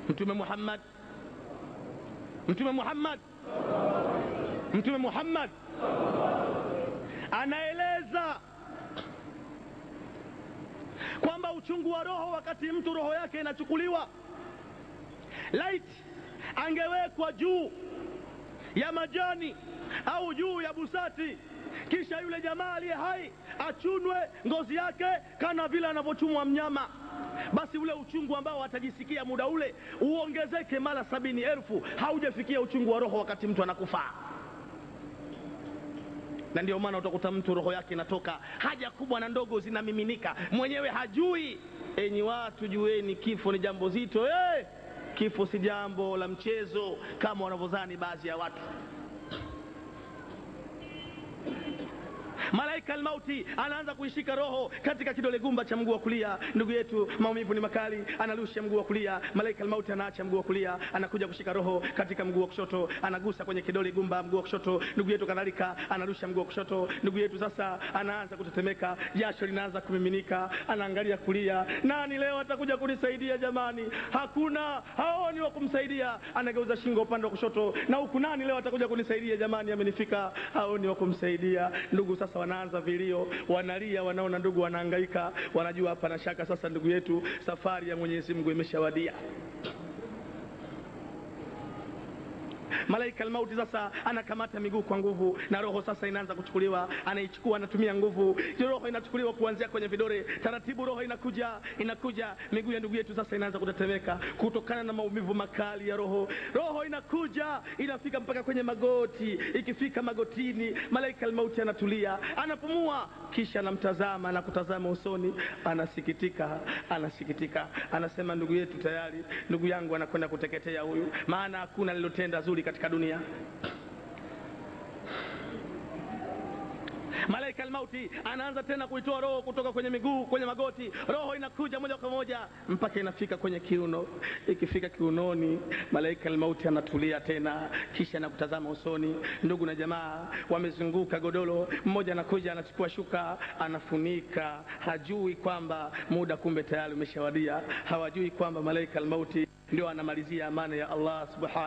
Mtume Muhammad anaeleza kwamba uchungu wa roho wakati mtu roho yake inachukuliwa, laiti angewekwa juu ya majani au juu ya busati, kisha yule jamaa aliye hai achunwe ngozi yake kana vile anavyochumwa mnyama, basi ule uchungu ambao atajisikia muda ule uongezeke mara 70,000. Haujafikia uchungu wa roho wakati mtu anakufa. Na ndio maana utakuta mtu roho yake inatoka, haja kubwa na ndogo zinamiminika, mwenyewe hajui. Enyi watu, jueni kifo ni jambo zito. Kifo si jambo la mchezo kama wanavyodhani baadhi ya watu. Malaika al-mauti anaanza kuishika roho katika kidole gumba cha mguu wa kulia. Ndugu yetu, maumivu ni makali, analusha mguu wa kulia. Malaika al-mauti anaacha mguu wa kulia, anakuja kushika roho katika mguu wa kushoto, anagusa kwenye kidole gumba mguu wa kushoto. Ndugu yetu kadhalika analusha mguu wa kushoto. Ndugu yetu sasa anaanza kutetemeka, jasho linaanza kumiminika, anaangalia kulia, nani leo atakuja kunisaidia jamani? Hakuna, haoni wa kumsaidia. Anageuza shingo upande wa kushoto, na huku, nani leo atakuja kunisaidia jamani? Amenifika, haoni wa kumsaidia. Ndugu sasa wanaanza vilio, wanalia, wanaona ndugu wanahangaika, wanajua hapa na shaka sasa ndugu yetu safari ya Mwenyezi Mungu imeshawadia. Malaika al-mauti sasa anakamata miguu kwa nguvu, na roho sasa inaanza kuchukuliwa. Anaichukua, anatumia nguvu, roho inachukuliwa kuanzia kwenye vidole, taratibu roho inakuja miguu ya ndugu yetu sasa inaanza kutetemeka kutokana na maumivu makali ya roho. Roho inakuja, inafika mpaka kwenye magoti. Ikifika magotini, malaika al-mauti anatulia, anapumua, kisha anamtazama na kutazama usoni, anasikitika, anasema, ndugu yetu tayari, ndugu yangu anakwenda kuteketea huyu, maana hakuna lilotenda zuri katika dunia. Malaika al-mauti anaanza tena kuitoa roho kutoka kwenye miguu, kwenye magoti. Roho inakuja moja kwa moja mpaka inafika kwenye kiuno. Ikifika kiunoni, malaika al-mauti anatulia tena, kisha anakutazama usoni. Ndugu na jamaa wamezunguka godoro, mmoja anakuja anachukua shuka anafunika. Hajui kwamba muda kumbe tayari umeshawadia. Hawajui kwamba malaika al-mauti ndio anamalizia amana ya Allah subhanahu